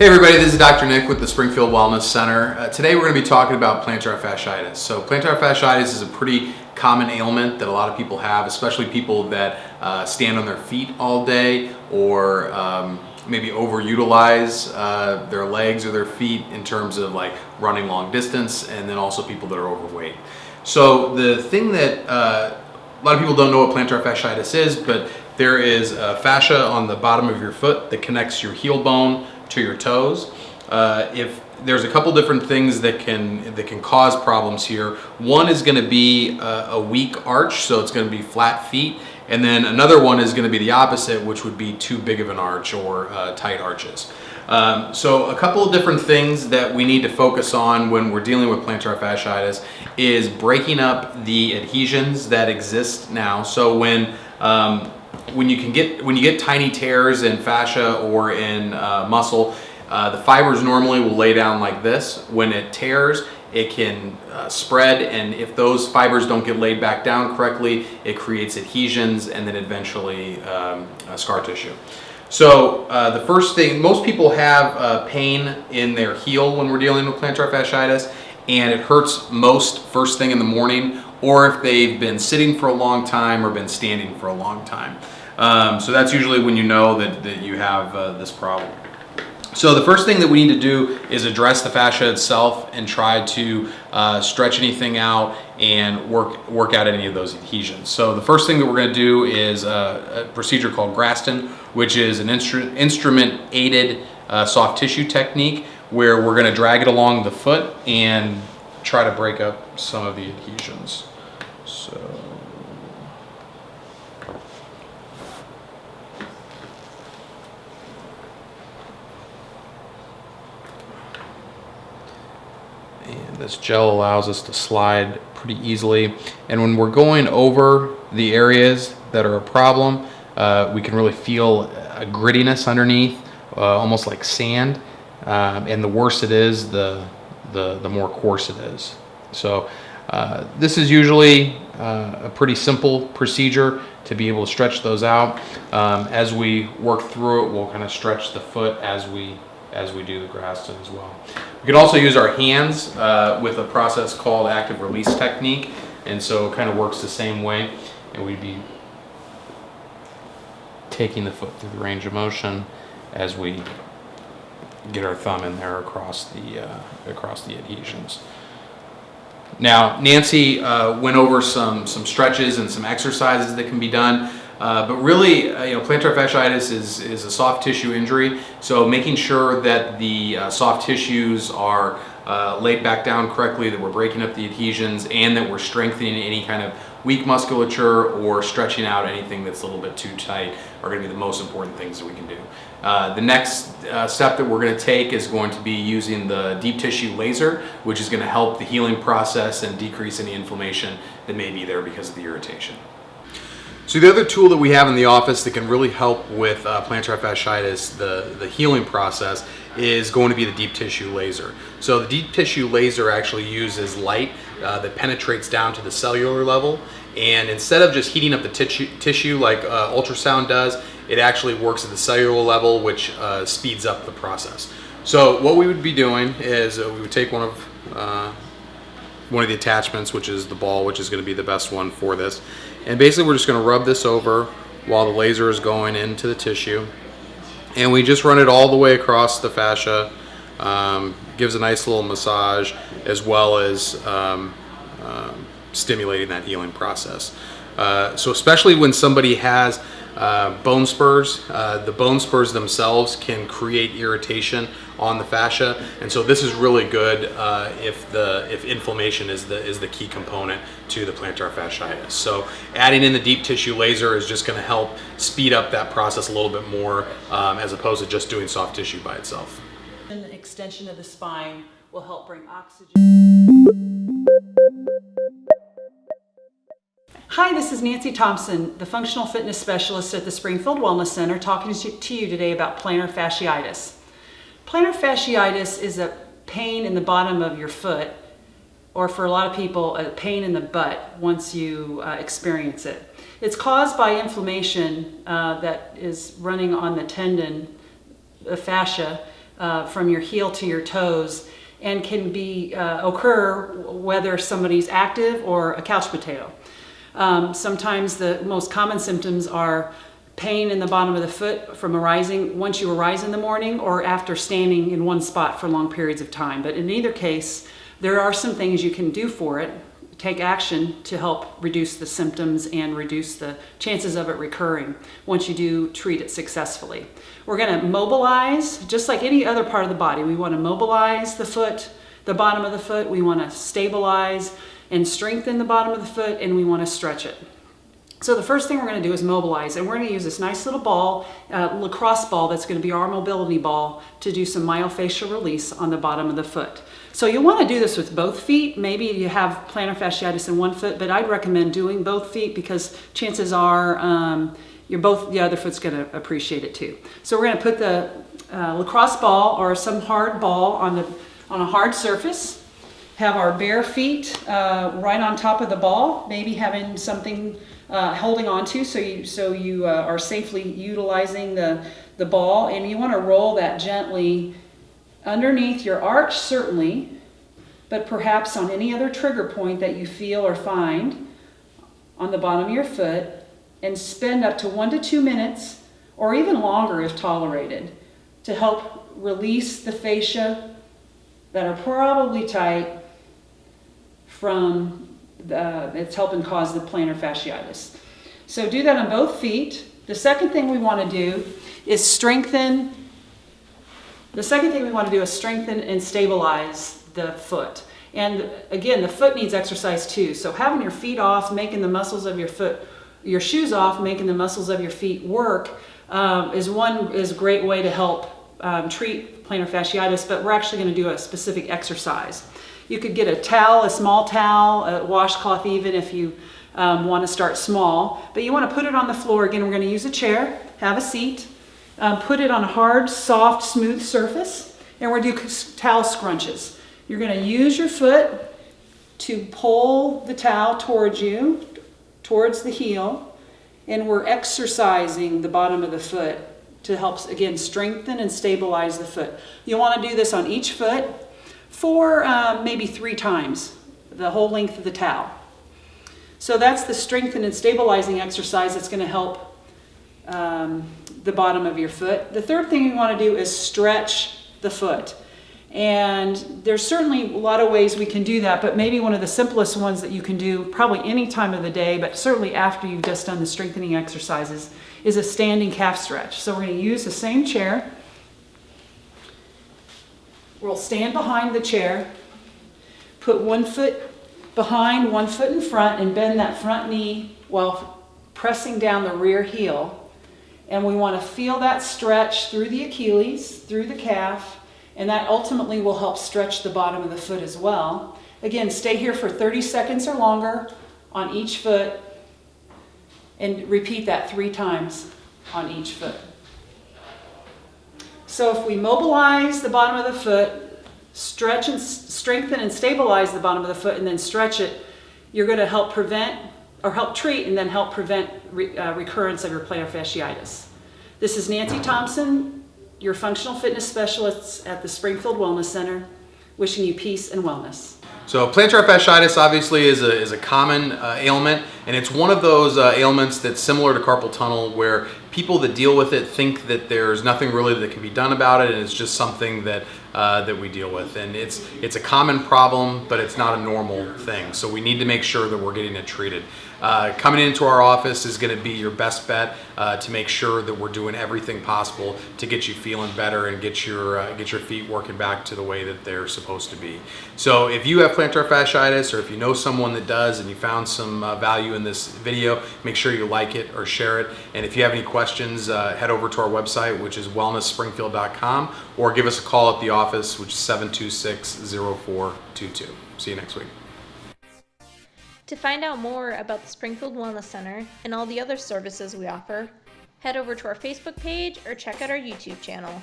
Hey everybody, this is Dr. Nick with the Springfield Wellness Center. Today we're going to be talking about plantar fasciitis. So plantar fasciitis is a pretty common ailment that a lot of people have, especially people that stand on their feet all day or maybe overutilize their legs or their feet in terms of like running long distance, and then also people that are overweight. So the thing that a lot of people don't know what plantar fasciitis is, but there is a fascia on the bottom of your foot that connects your heel bone to your toes. If there's a couple different things that can cause problems here. One is going to be a weak arch, so it's going to be flat feet, and then another one is going to be the opposite, which would be too big of an arch or tight arches. So a couple of different things that we need to focus on when we're dealing with plantar fasciitis is breaking up the adhesions that exist now. So when you get tiny tears in fascia or in muscle, the fibers normally will lay down like this. When it tears, it can spread, and if those fibers don't get laid back down correctly, it creates adhesions and then eventually scar tissue. So the first thing, most people have pain in their heel when we're dealing with plantar fasciitis, and it hurts most first thing in the morning, or if they've been sitting for a long time or been standing for a long time. So that's usually when you know that you have this problem. So the first thing that we need to do is address the fascia itself and try to stretch anything out and work out any of those adhesions. So the first thing that we're going to do is a procedure called Graston, which is an instrument-aided soft tissue technique where we're going to drag it along the foot and try to break up some of the adhesions. And this gel allows us to slide pretty easily. And when we're going over the areas that are a problem, we can really feel a grittiness underneath, almost like sand. And the worse it is, the more coarse it is. So this is usually a pretty simple procedure to be able to stretch those out. As we work through it, we'll kind of stretch the foot as we do the Graston as well. We can also use our hands with a process called active release technique, and so it kind of works the same way, and we'd be taking the foot through the range of motion as we get our thumb in there across the adhesions. Now, Nancy went over some stretches and some exercises that can be done. But really, plantar fasciitis is a soft tissue injury, so making sure that the soft tissues are laid back down correctly, that we're breaking up the adhesions, and that we're strengthening any kind of weak musculature or stretching out anything that's a little bit too tight are going to be the most important things that we can do. The next step that we're going to take is going to be using the deep tissue laser, which is going to help the healing process and decrease any inflammation that may be there because of the irritation. So the other tool that we have in the office that can really help with plantar fasciitis, the healing process, is going to be the deep tissue laser. So the deep tissue laser actually uses light that penetrates down to the cellular level, and instead of just heating up the tissue like ultrasound does, it actually works at the cellular level, which speeds up the process. So what we would be doing is we would take one of the attachments, which is the ball, which is going to be the best one for this. And basically we're just going to rub this over while the laser is going into the tissue. And we just run it all the way across the fascia. Gives a nice little massage as well as stimulating that healing process. So especially when somebody has bone spurs, the bone spurs themselves can create irritation on the fascia, and so this is really good if inflammation is the key component to the plantar fasciitis. So adding in the deep tissue laser is just going to help speed up that process a little bit more, as opposed to just doing soft tissue by itself. And the extension of the spine will help bring oxygen. Hi, this is Nancy Thompson, the functional fitness specialist at the Springfield Wellness Center, talking to you today about plantar fasciitis. Plantar fasciitis is a pain in the bottom of your foot, or for a lot of people, a pain in the butt once you experience it. It's caused by inflammation that is running on the tendon, the fascia, from your heel to your toes, and can be occur whether somebody's active or a couch potato. Sometimes the most common symptoms are pain in the bottom of the foot from arising once you arise in the morning or after standing in one spot for long periods of time. But in either case, there are some things you can do for it, take action to help reduce the symptoms and reduce the chances of it recurring once you do treat it successfully. We're going to mobilize, just like any other part of the body. We want to mobilize the foot, the bottom of the foot. We want to stabilize and strengthen the bottom of the foot, and we want to stretch it. So the first thing we're going to do is mobilize, and we're going to use this nice little ball, lacrosse ball that's going to be our mobility ball, to do some myofascial release on the bottom of the foot. So you'll want to do this with both feet. Maybe you have plantar fasciitis in one foot, but I'd recommend doing both feet because chances are the other foot's going to appreciate it too. So we're going to put the lacrosse ball or some hard ball on a hard surface. Have our bare feet right on top of the ball, maybe having something holding on to so you are safely utilizing the ball, and you want to roll that gently underneath your arch, certainly, but perhaps on any other trigger point that you feel or find on the bottom of your foot, and spend up to 1 to 2 minutes or even longer if tolerated to help release the fascia that are probably tight from it's helping cause the plantar fasciitis. So do that on both feet. The second thing we want to do is strengthen and stabilize the foot. And again, the foot needs exercise too. So having your feet off, making the muscles of your foot, your shoes off, making the muscles of your feet work is a great way to help treat plantar fasciitis, but we're actually going to do a specific exercise. You could get a towel, a small towel, a washcloth even if you want to start small, but you want to put it on the floor. Again, we're going to use a chair, have a seat, put it on a hard, soft, smooth surface, and we're going to do towel scrunches. You're going to use your foot to pull the towel towards you, towards the heel, and we're exercising the bottom of the foot to help, again, strengthen and stabilize the foot. You'll want to do this on each foot for maybe 3 times, the whole length of the towel. So that's the strengthen and stabilizing exercise that's going to help the bottom of your foot. The third thing you want to do is stretch the foot. And there's certainly a lot of ways we can do that, but maybe one of the simplest ones that you can do probably any time of the day, but certainly after you've just done the strengthening exercises, is a standing calf stretch. So we're going to use the same chair. We'll stand behind the chair, put 1 foot behind, 1 foot in front, and bend that front knee while pressing down the rear heel. And we want to feel that stretch through the Achilles, through the calf, and that ultimately will help stretch the bottom of the foot as well. Again, stay here for 30 seconds or longer on each foot, and repeat that 3 times on each foot. So if we mobilize the bottom of the foot, stretch and strengthen and stabilize the bottom of the foot, and then stretch it, you're going to help prevent or help treat and then help prevent recurrence of your plantar fasciitis. This is Nancy Thompson, your functional fitness specialist at the Springfield Wellness Center, wishing you peace and wellness. So plantar fasciitis obviously is a common ailment, and it's one of those ailments that's similar to carpal tunnel, where people that deal with it think that there's nothing really that can be done about it, and it's just something that we deal with. And it's a common problem, but it's not a normal thing. So we need to make sure that we're getting it treated. Coming into our office is going to be your best bet to make sure that we're doing everything possible to get you feeling better and get your feet working back to the way that they're supposed to be. So if you have plantar fasciitis, or if you know someone that does and you found some value in this video, make sure you like it or share it. And if you have any questions, head over to our website, which is wellnessspringfield.com, or give us a call at the office, which is 726-0422. See you next week. To find out more about the Springfield Wellness Center and all the other services we offer, head over to our Facebook page or check out our YouTube channel.